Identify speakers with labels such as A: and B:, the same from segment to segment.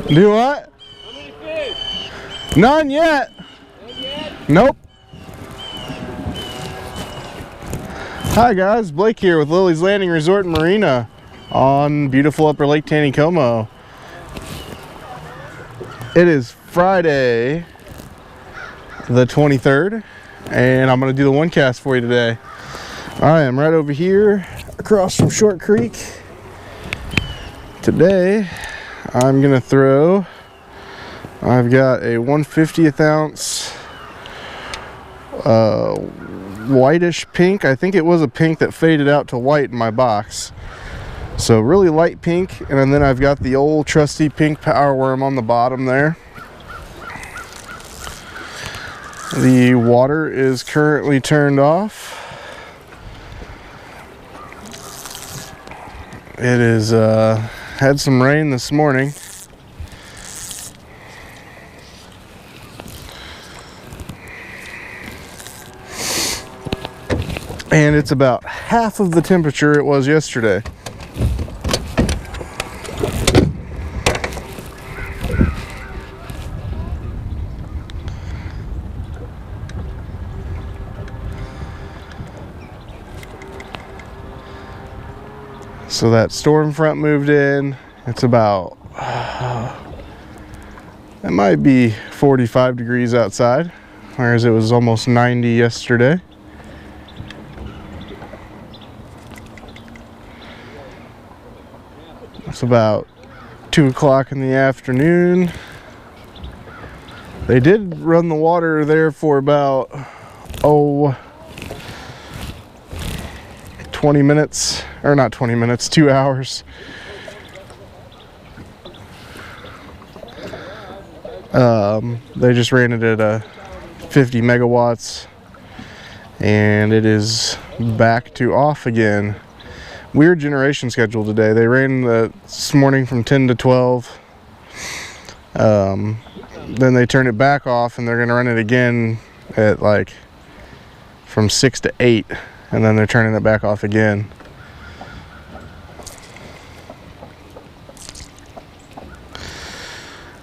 A: Do what?
B: How many fish?
A: None yet.
B: None yet?
A: Nope. Hi guys, Blake here with Lilley's Landing Resort and Marina on beautiful Upper Lake Taneycomo. It is Friday the 23rd and I'm going to do the one cast for you today. I am right over here across from Short Creek. Today I'm going to throw, I've got a 1/50th ounce whitish pink. I think it was a pink that faded out to white in my box. So really light pink, and then I've got the old trusty pink power worm on the bottom there. The water is currently turned off. It is had some rain this morning. And it's about half of the temperature it was yesterday. So that storm front moved in. It's about, it might be 45 degrees outside, whereas it was almost 90 yesterday. It's about 2 o'clock in the afternoon. They did run the water there for about 20 minutes, or not 20 minutes, 2 hours. They just ran it at 50 megawatts and it is back to off again. Weird generation schedule today. They ran this morning from 10 to 12. Then they turn it back off and they're gonna run it again at like from 6 to 8. And then they're turning it back off again.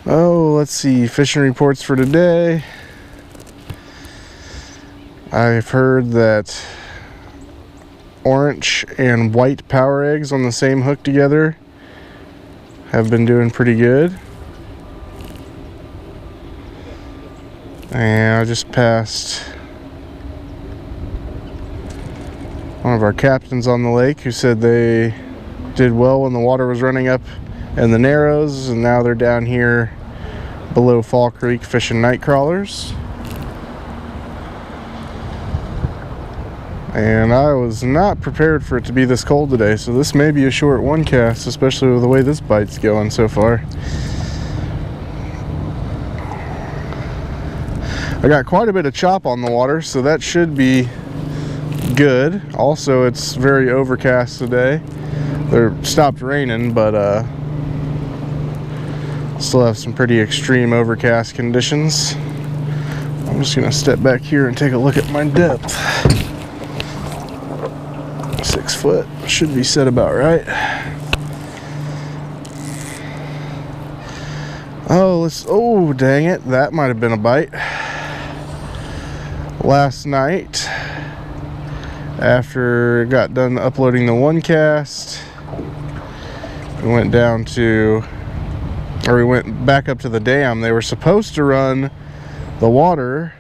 A: Oh, let's see, fishing reports for today. I've heard that orange and white power eggs on the same hook together have been doing pretty good. And I just passed one of our captains on the lake who said they did well when the water was running up in the narrows, and now they're down here below Fall Creek fishing night crawlers. And I was not prepared for it to be this cold today, so this may be a short one cast, especially with the way this bite's going so far. I got quite a bit of chop on the water, so that should be good. Also, it's very overcast today. They're stopped raining, but still have some pretty extreme overcast conditions. I'm just gonna step back here and take a look at my depth. 6 foot should be set about right. Oh dang it, that might have been a bite. Last night, after got done uploading the one cast, we went back up to the dam. They were supposed to run the water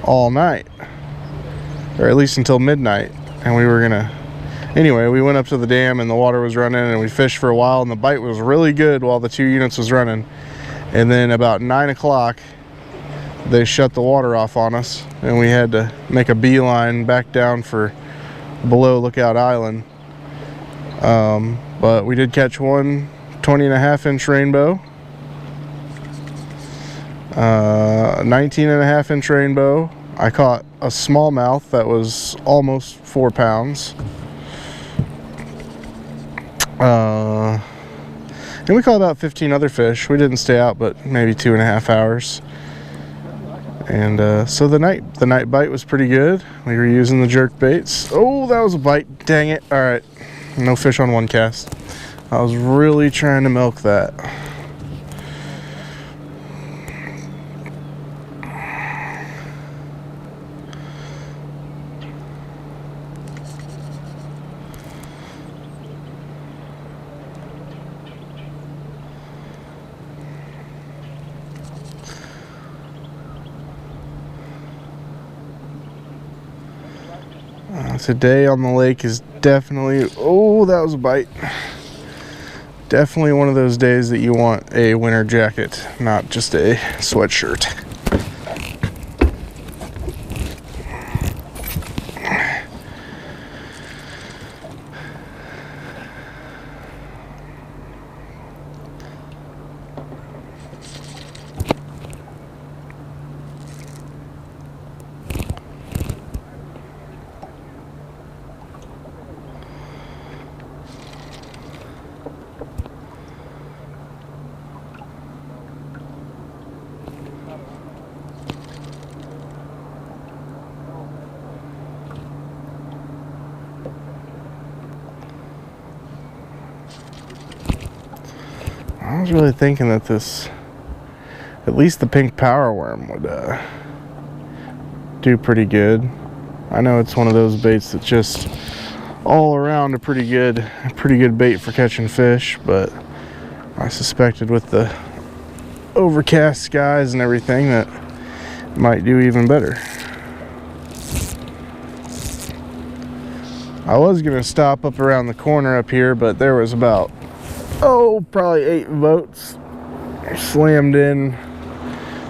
A: all night, or at least until midnight, and we were gonna, anyway, we went up to the dam and the water was running and we fished for a while and the bite was really good while the 2 units was running. And then about 9 o'clock they shut the water off on us and we had to make a beeline back down for below Lookout Island. But we did catch one 20.5-inch rainbow, 19.5-inch rainbow. I caught a smallmouth that was almost 4 pounds. And we caught about 15 other fish. We didn't stay out but maybe 2.5 hours. And so the night bite was pretty good. We were using the jerk baits. Oh, that was a bite. Dang it. All right. No fish on one cast. I was really trying to milk that. Today on the lake is definitely, oh, that was a bite. Definitely one of those days that you want a winter jacket, not just a sweatshirt. I was really thinking that this, at least the pink power worm would do pretty good. I know it's one of those baits that just all around a pretty good bait for catching fish, but I suspected with the overcast skies and everything that it might do even better. I was gonna stop up around the corner up here, but there was about, probably 8 boats slammed in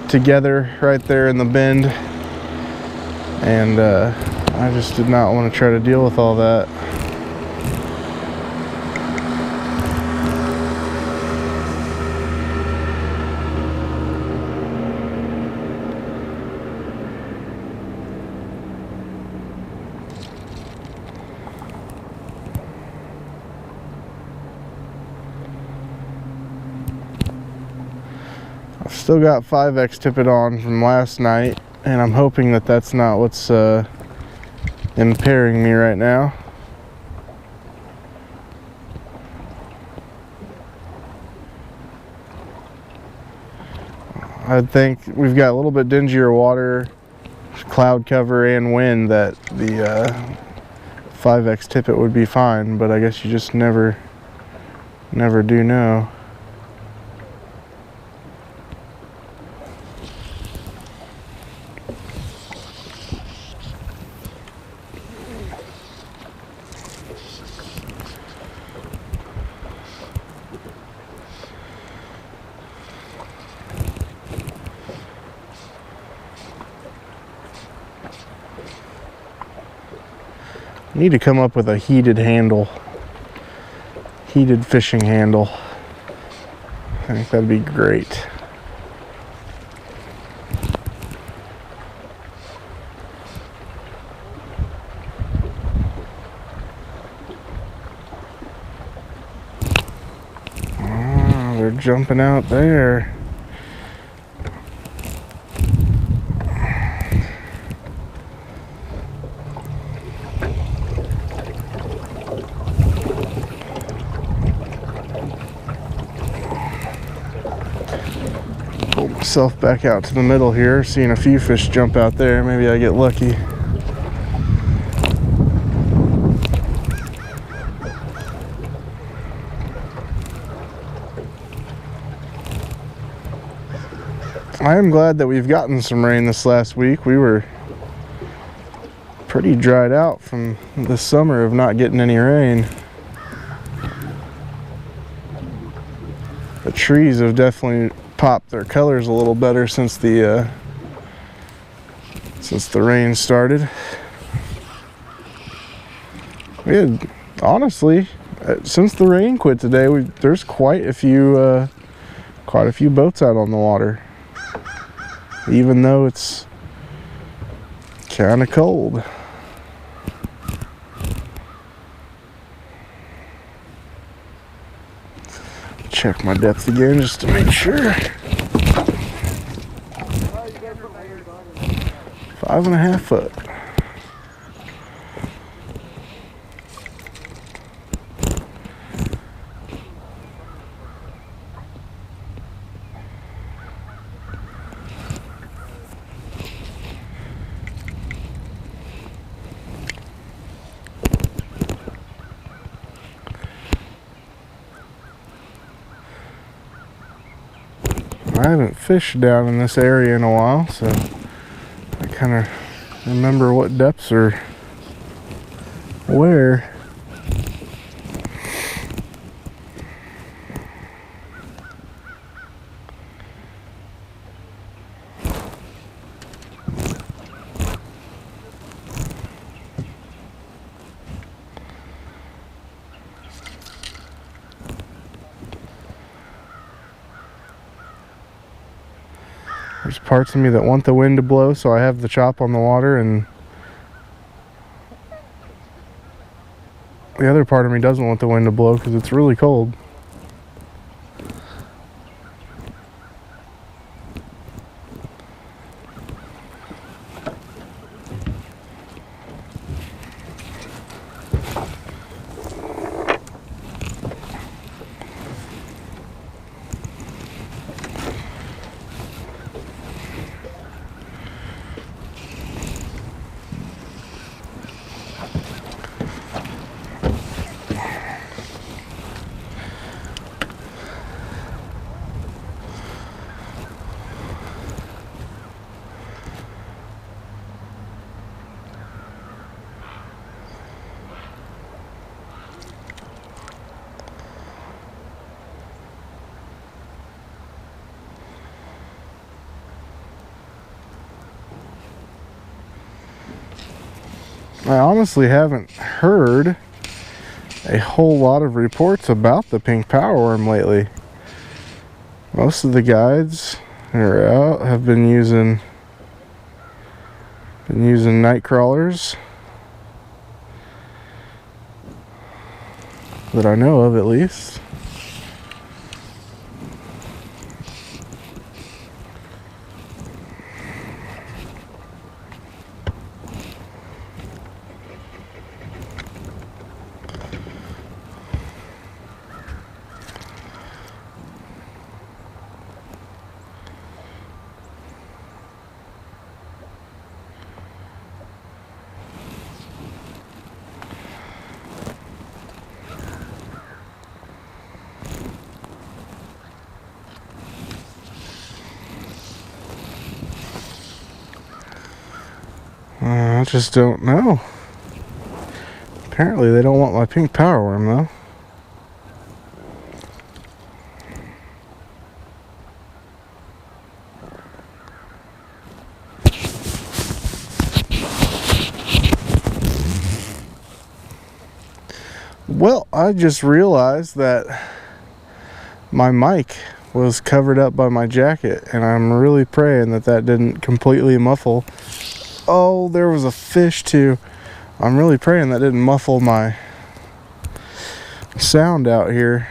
A: together right there in the bend, and I just did not want to try to deal with all that. I've still got 5X tippet on from last night, and I'm hoping that that's not what's impairing me right now. I think we've got a little bit dingier water, cloud cover, and wind, that the 5X tippet would be fine, but I guess you just never do know. Need to come up with a heated fishing handle. I think that'd be great. Oh, they're jumping out there. Pull myself back out to the middle here, seeing a few fish jump out there. Maybe I get lucky. I am glad that we've gotten some rain this last week. We were pretty dried out from this summer of not getting any rain. The trees have definitely popped their colors a little better since the rain started. We had, honestly, since the rain quit today, there's quite a few boats out on the water, even though it's kind of cold. Check my depth again just to make sure. 5.5 foot. I haven't fished down in this area in a while, so I kind of remember what depths are Where? There's parts of me that want the wind to blow, so I have the chop on the water, and the other part of me doesn't want the wind to blow because it's really cold. I honestly haven't heard a whole lot of reports about the pink powerworm lately. Most of the guides that are out have been using night crawlers that I know of, at least. I just don't know. Apparently they don't want my pink powerworm though. Well, I just realized that my mic was covered up by my jacket, and I'm really praying that that didn't completely muffle. Oh, there was a fish too. I'm really praying that didn't muffle my sound out here.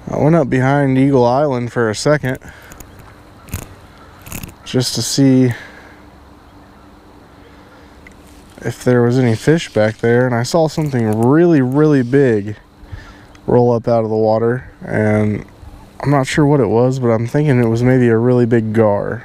A: I went up behind Eagle Island for a second just to see if there was any fish back there, and I saw something really, really big roll up out of the water, and I'm not sure what it was, but I'm thinking it was maybe a really big gar.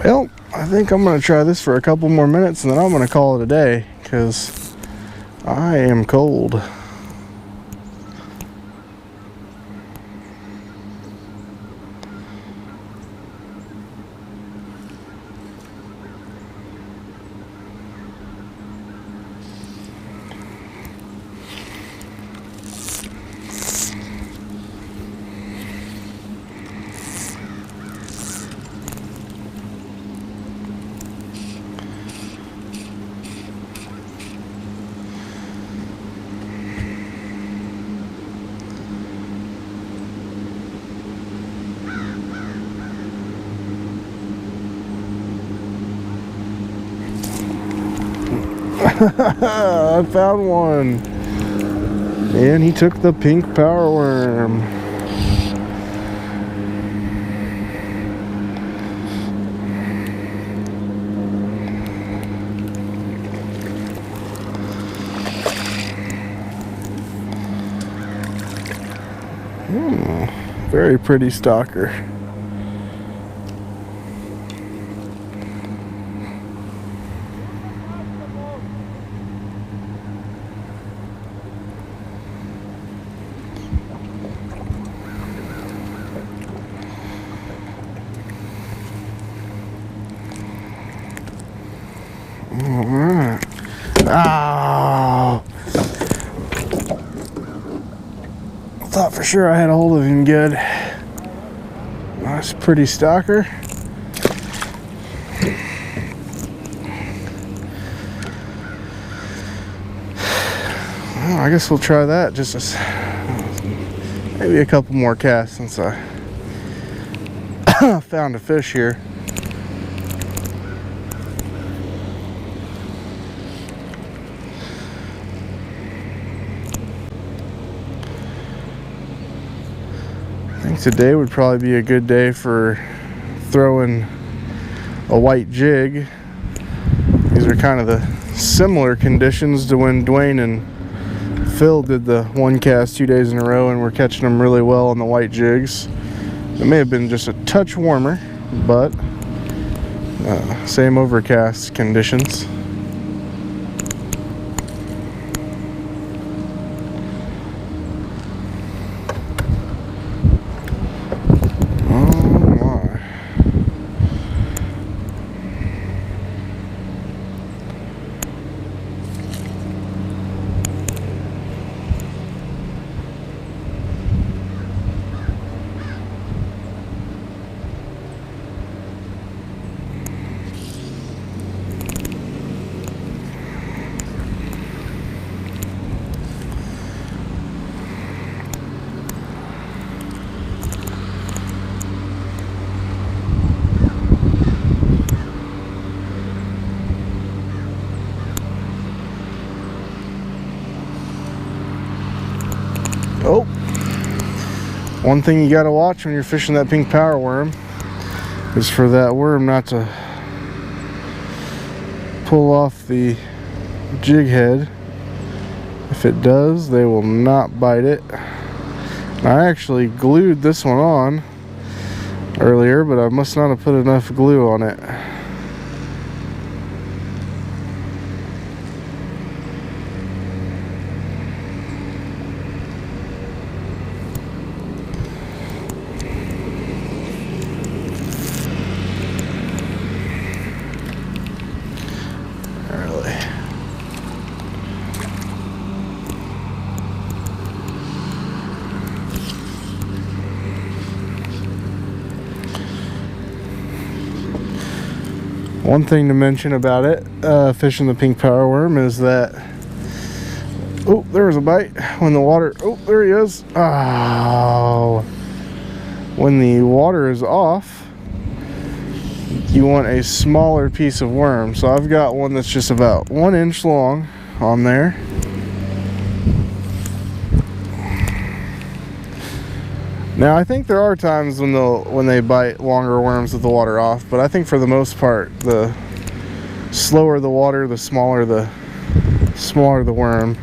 A: Well, I think I'm going to try this for a couple more minutes and then I'm going to call it a day because I am cold. I found one. And he took the pink power worm. Very pretty stalker. Alright. Oh! I thought for sure I had a hold of him good. Nice pretty stalker. Well, I guess we'll try that just as maybe a couple more casts since I found a fish here. I think today would probably be a good day for throwing a white jig. These are kind of the similar conditions to when Dwayne and Phil did the one cast 2 days in a row and we're catching them really well on the white jigs. It may have been just a touch warmer, but same overcast conditions. Oh, one thing you gotta watch when you're fishing that pink power worm is for that worm not to pull off the jig head. If it does, they will not bite it. I actually glued this one on earlier, but I must not have put enough glue on it. One thing to mention about it, fishing the pink power worm, is that, oh, there was a bite when the water, oh, there he is. Oh, when the water is off, you want a smaller piece of worm. So I've got one that's just about 1 inch long on there. Now I think there are times when they bite longer worms with the water off, but I think for the most part, the slower the water, the smaller the worm.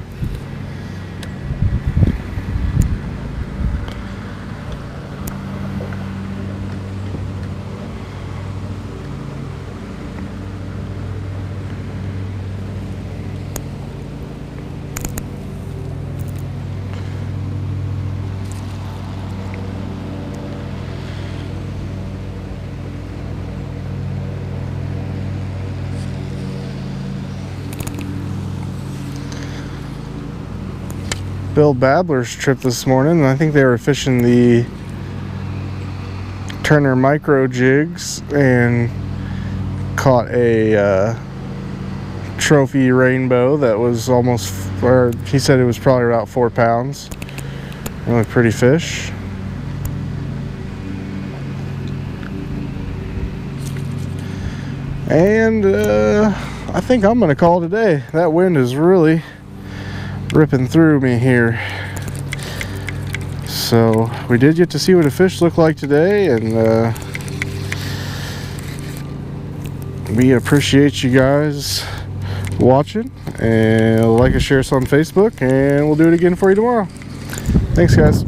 A: Bill Babler's trip this morning, and I think they were fishing the Turner micro jigs and caught a trophy rainbow that was almost, or he said it was probably about 4 pounds. Really pretty fish. And I think I'm gonna call it a day. That wind is really ripping through me here. So we did get to see what a fish looked like today, and we appreciate you guys watching, and like and share us on Facebook, and we'll do it again for you tomorrow. Thanks, guys.